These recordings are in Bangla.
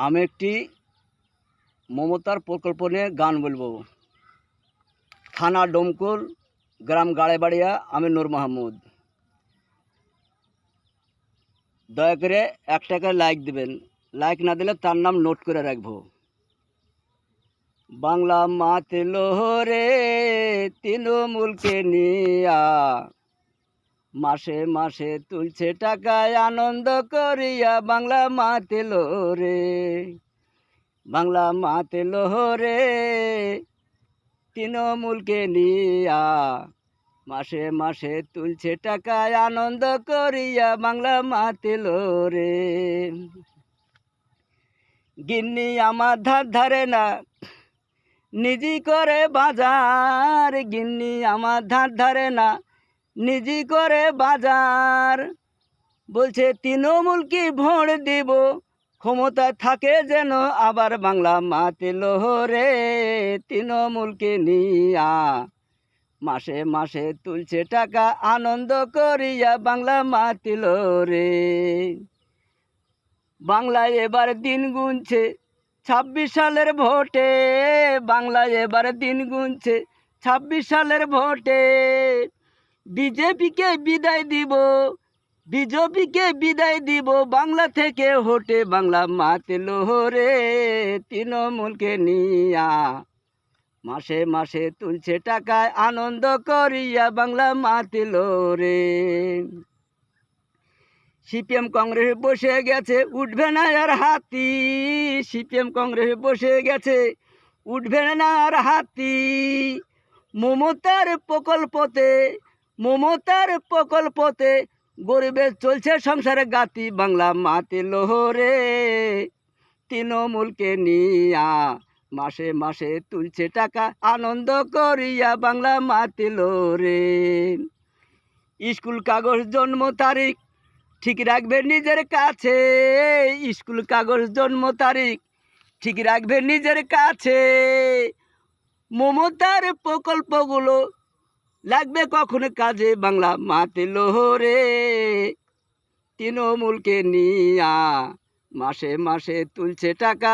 আমি একটি মমতার প্রকল্প নিয়ে গান বলবো। থানা ডোমকল, গ্রাম গাড়েবাড়িয়া, আমি নূর মাহমুদ। দয়া করে 1 টাকা লাইক দিবেন, লাইক না দিলে তার নাম নোট করে রাখবো। বাংলা মাতে লোহরে তৃণমূলকে নিয়া, মাসে মাসে তুলছে টাকায় আনন্দ করিয়া। বাংলা মাতে লোহরে, বাংলা মাতে লোহরে তৃণমূলকে নিয়া, মাসে মাসে তুলছে টাকায় আনন্দ করিয়া। বাংলা মাতে লোরে। গিন্নি আমার ধার ধারে না, নিজি করে বাজার। গিন্নি আমার ধার ধারে না, নিজি করে বাজার। বলছে তৃণমূলকে ভোট দিব, ক্ষমতা থাকে যেন আবার। বাংলা মাতে লোহরে তৃণমূলকে নিয়া, মাসে মাসে তুলছে টাকা আনন্দ করিয়া। বাংলা মাতে লোরে। বাংলায় এবার দিন গুনছে 26 সালের ভোটে। বাংলায় এবার দিন গুনছে 26 সালের ভোটে। বিজেপিকে বিদায় দিব, বিজেপিকে বিদায় দিব বাংলা থেকে হোটে। বাংলা মাতে লোহরে তৃণমূলকে নিয়া, মাসে মাসে তুলছে টাকায় আনন্দ করিয়া। বাংলা মাতে লোরে। সিপিএম কংগ্রেস বসে গেছে, উঠবে না আর হাতি। সিপিএম কংগ্রেস বসে গেছে, উঠবে না আর হাতি। মমতার প্রকল্পতে, মমতার প্রকল্পতে গরিবের চলছে সংসারে গাতি। বাংলা মাতে লোহরে তৃণমূলকে নিয়া, মাসে মাসে তুলছে টাকা আনন্দ করিয়া। বাংলা মাতে লোরে। স্কুল কাগজ জন্ম তারিখ ঠিক রাখবে নিজের কাছে। স্কুল কাগজ জন্ম তারিখ ঠিক রাখবে নিজের কাছে। মমতার প্রকল্পগুলো লাগবে কখন কাজে। বাংলা মাতে লোহরে তৃণমূলকে নিয়া, মাসে মাসে তুলছে টাকা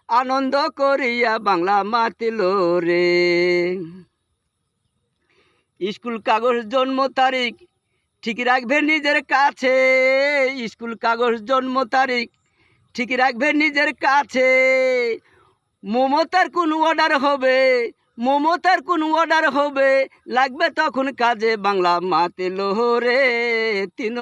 আনন্দ করিয়া। বাংলা মাতে লোরে। স্কুল কাগজ জন্ম তারিখ ঠিক রাখবে নিজের কাছে। স্কুল কাগজ জন্ম তারিখ ঠিক রাখবে নিজের কাছে। মমতার কোন অর্ডার হবে, মমতার কোন অর্ডার হবে, লাগবে তখন কাজে। বাংলা মাতে লোহরে